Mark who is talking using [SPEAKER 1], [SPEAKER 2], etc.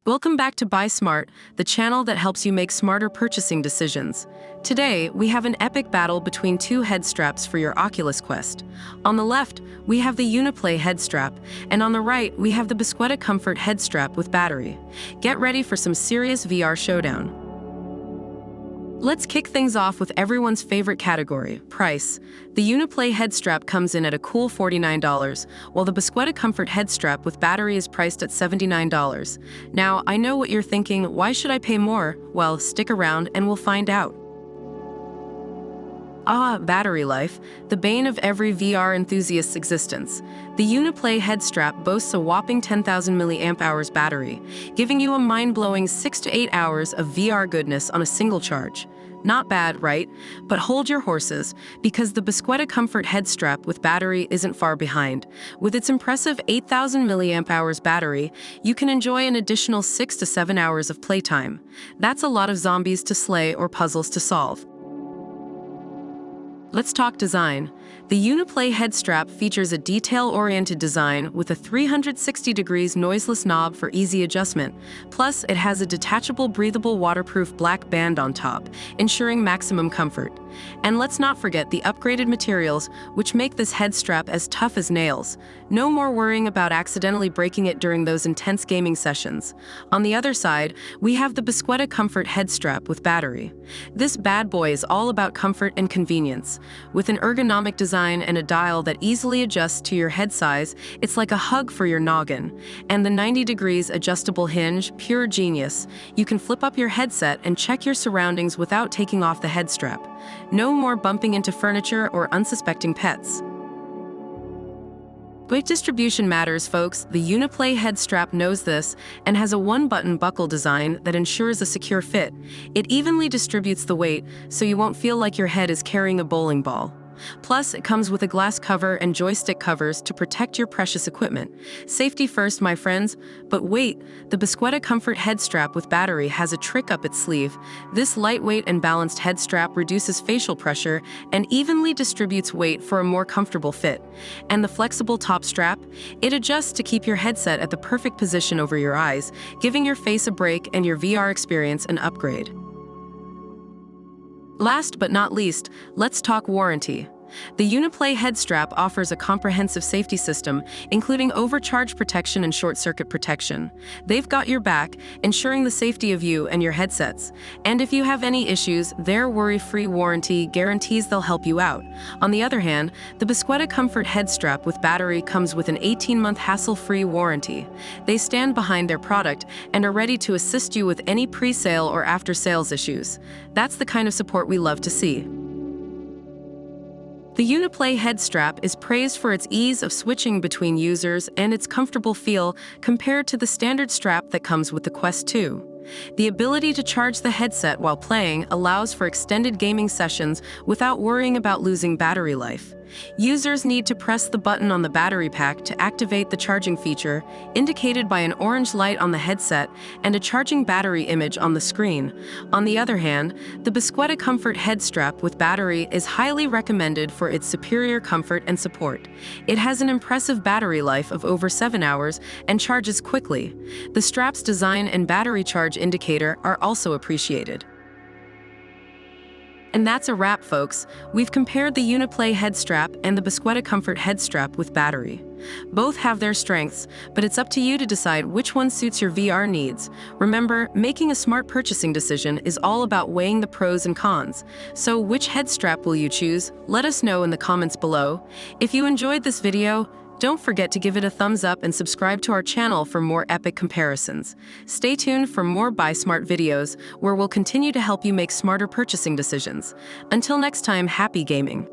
[SPEAKER 1] Welcome back to Buy Smart, the channel that helps you make smarter purchasing decisions. Today, we have an epic battle between two head straps for your Oculus Quest. On the left, we have the Uniplay head strap, and on the right, we have the BUSQUEDA Comfort head strap with battery. Get ready for some serious VR showdown. Let's kick things off with everyone's favorite category, price. The Uniplay head strap comes in at a cool $49, while the BUSQUEDA Comfort head strap with battery is priced at $79. Now, I know what you're thinking, why should I pay more? Well, stick around and we'll find out. Battery life, the bane of every VR enthusiast's existence. The Uniplay head strap boasts a whopping 10,000 mAh battery, giving you a mind-blowing 6 to 8 hours of VR goodness on a single charge. Not bad, right? But hold your horses, because the BUSQUEDA Comfort head strap with battery isn't far behind. With its impressive 8,000 mAh battery, you can enjoy an additional 6 to 7 hours of playtime. That's a lot of zombies to slay or puzzles to solve. Let's talk design. The Uniplay head strap features a detail-oriented design with a 360 degrees noiseless knob for easy adjustment. Plus, it has a detachable, breathable, waterproof black band on top, ensuring maximum comfort. And let's not forget the upgraded materials, which make this head strap as tough as nails. No more worrying about accidentally breaking it during those intense gaming sessions. On the other side, we have the BUSQUEDA Comfort head strap with battery. This bad boy is all about comfort and convenience. With an ergonomic design and a dial that easily adjusts to your head size, it's like a hug for your noggin. And the 90 degrees adjustable hinge, pure genius. You can flip up your headset and check your surroundings without taking off the head strap. No more bumping into furniture or unsuspecting pets. Weight distribution matters, folks. The Uniplay head strap knows this and has a one-button buckle design that ensures a secure fit. It evenly distributes the weight, so you won't feel like your head is carrying a bowling ball. Plus, it comes with a glass cover and joystick covers to protect your precious equipment. Safety first, my friends. But wait, the BUSQUEDA Comfort head strap with battery has a trick up its sleeve. This lightweight and balanced head strap reduces facial pressure and evenly distributes weight for a more comfortable fit. And the flexible top strap? It adjusts to keep your headset at the perfect position over your eyes, giving your face a break and your VR experience an upgrade. Last but not least, let's talk warranty. The Uniplay head strap offers a comprehensive safety system, including overcharge protection and short-circuit protection. They've got your back, ensuring the safety of you and your headsets. And if you have any issues, their worry-free warranty guarantees they'll help you out. On the other hand, the BUSQUEDA Comfort head strap with battery comes with an 18-month hassle-free warranty. They stand behind their product and are ready to assist you with any pre-sale or after-sales issues. That's the kind of support we love to see. The Uniplay head strap is praised for its ease of switching between users and its comfortable feel compared to the standard strap that comes with the Quest 2. The ability to charge the headset while playing allows for extended gaming sessions without worrying about losing battery life. Users need to press the button on the battery pack to activate the charging feature, indicated by an orange light on the headset and a charging battery image on the screen. On the other hand, the BUSQUEDA Comfort head strap with battery is highly recommended for its superior comfort and support. It has an impressive battery life of over 7 hours and charges quickly. The strap's design and battery charge indicator are also appreciated. And that's a wrap, folks. We've compared the Uniplay head strap and the BUSQUEDA Comfort head strap with battery. Both have their strengths, but it's up to you to decide which one suits your VR needs. Remember, making a smart purchasing decision is all about weighing the pros and cons. So which head strap will you choose? Let us know in the comments below. If you enjoyed this video, don't forget to give it a thumbs up and subscribe to our channel for more epic comparisons. Stay tuned for more Buy Smart videos, where we'll continue to help you make smarter purchasing decisions. Until next time, happy gaming!